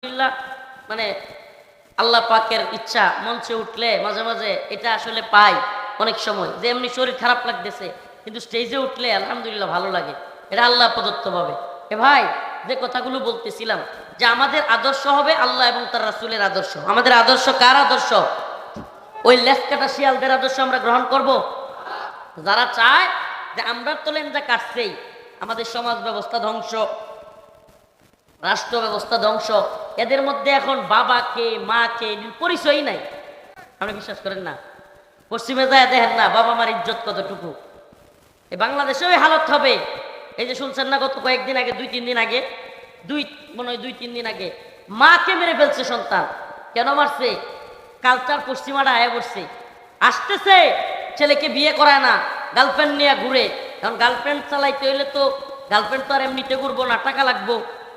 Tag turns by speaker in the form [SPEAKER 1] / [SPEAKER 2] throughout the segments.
[SPEAKER 1] আলহামদুলিল্লাহ, মানে আল্লাহ পাকের ইচ্ছা মঞ্চে উঠলে মাঝে মাঝে এটা আসলে পাই। অনেক সময় যে এমনি শরীর খারাপ লাগতেছে, কিন্তু স্টেজে উঠলে আলহামদুলিল্লাহ ভালো লাগে। এটা আল্লাহ প্রদত্ত ভাবে। এ ভাই, যে কথাগুলো বলতেছিলাম যে আমাদের আদর্শ হবে আল্লাহ এবং তার রাসূলের আদর্শ। আমাদের আদর্শ কার আদর্শ? ওই লেফকাটা শিয়ালদের আদর্শ আমরা গ্রহণ করব? যারা চায় যে আমরা তো লেঞ্জা কাটছেই, আমাদের সমাজ ব্যবস্থা ধ্বংস, রাষ্ট্র ব্যবস্থা ধ্বংস, এদের মধ্যে এখন বাবাকে মাকে পরিচয়ই নাই। আপনি বিশ্বাস করেন না? পশ্চিমে যায় দেখেন না বাবা মার ইজ্জত কতটুকু। এই বাংলাদেশে ওই হালত হবে। এই যে শুনছেন না গত কয়েকদিন আগে, দুই তিন দিন আগে, মনে হয় 2-3 দিন আগে মাকে মেরে ফেলছে সন্তান। কেন মারছে? কালচার পশ্চিমাটা আয়া পড়ছে, আসতেছে, ছেলেকে বিয়ে করায় না, গার্লফ্রেন্ড নিয়ে ঘুরে। এখন গার্লফ্রেন্ড চালাইতে হইলে তো গার্লফ্রেন্ড তো আর এমনিতে ঘুরবো না, টাকা লাগবো,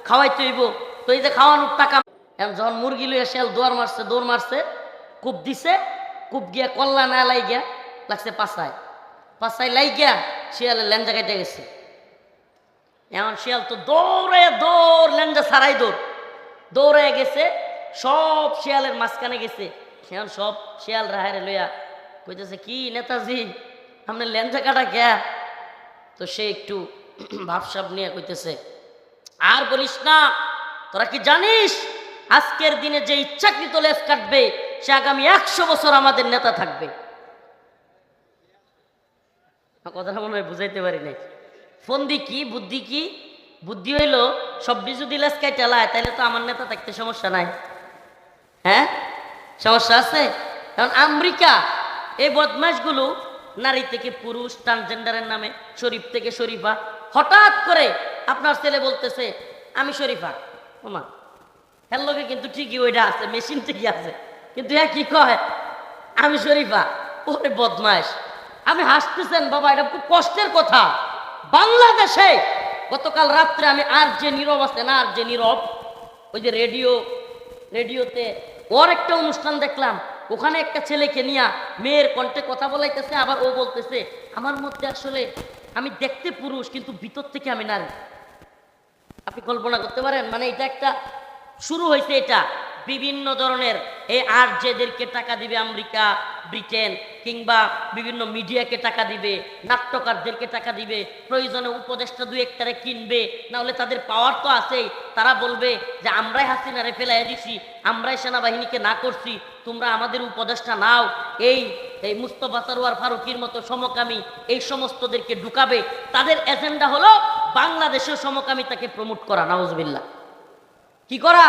[SPEAKER 1] খাওয়াইতে হইব। তো এই যে খাওয়ানোর টাকা, এখন যখন মুরগি লইয়া শেল দৌড় মারছে, কূপ দিছে, কূপ গিয়া কল্লা না লাই গিয়া লাগছে পাছায় লাই গিয়া শিয়ালের লেঞ্জা কেটে গেছে। এখন শিয়াল তো দৌড় লেঞ্জা ছাড়াই দৌড়াইয়া গেছে, সব শিয়ালের মাঝখানে গেছে। এখন সব শিয়াল রাহারে লইয়া কইতেছে, কি নেতাজি আপনার লেঞ্জা কাটা গিয়া? তো সে একটু ভাবসাব নিয়ে কইতেছে, আর বলিস না, তোরা কি জানিস আজকের দিনে যে ইচ্ছাকৃত লেজ কাটবে সে আগামী 100 বছর আমাদের নেতা থাকবে। কথাটা মনে হয় বুঝাইতে পারি নাই। ফন্দি কি, বুদ্ধি কি? বুদ্ধি হইল সব্বি যদি লেজ কাইটা লায় তাহলে তো আমার নেতা থাকতে সমস্যা নাই। হ্যাঁ, সমস্যা আছে। কারণ আমেরিকা এই বদমাশগুলো নারী থেকে পুরুষ, ট্রান্সজেন্ডারের নামে, শরীফ থেকে শরীফা, হঠাৎ করে আপনার ছেলে বলতেছে আমি শরীফা। ওমা, হ্যার লোকে কিন্তু ঠিকই ওইটা আছে, মেশিন ঠিকই আছে, কিন্তু হ্যাঁ কি কয় আমি শরীফা। ওরে বদমাশ, আমি হাসতেছেন বাবা, এটা খুব কষ্টের কথা। বাংলাদেশে গতকাল রাত্রে আমি আর যে নীরব আছে না, আর যে নীরব, ওই যে রেডিওতে ওর একটা অনুষ্ঠান দেখলাম। ওখানে একটা ছেলেকে নিয়ে মেয়ের কণ্ঠে কথা বলাইতেছে, আবার ও বলতেছে আমার মধ্যে আসলে আমি দেখতে পুরুষ কিন্তু ভিতর থেকে আমি নারী। আপনি কল্পনা করতে পারেন? মানে এটা একটা শুরু হয়েছে, এটা বিভিন্ন ধরনের এই আর যেদেরকে টাকা দিবে আমেরিকা, ব্রিটেন, কিংবা বিভিন্ন মিডিয়াকে টাকা দিবে, নাট্যকারদেরকে টাকা দিবে, প্রয়োজনে উপদেষ্টা 2-1টারে কিনবে, না হলে তাদের পাওয়ার তো আছেই। তারা বলবে যে আমরাই হাসিনারে ফেলাই দিছি, আমরাই সেনাবাহিনীকে না করছি, তোমরা আমাদের উপদেষ্টা নাও। এই এই মুস্তফা সরোয়ার ফারুকির মতো সমকামী এই সমস্তদেরকে ঢুকাবে। তাদের এজেন্ডা হলো বাংলাদেশের সমকামিতাকে প্রমোট করা। নাউজুবিল্লাহ। কি করা?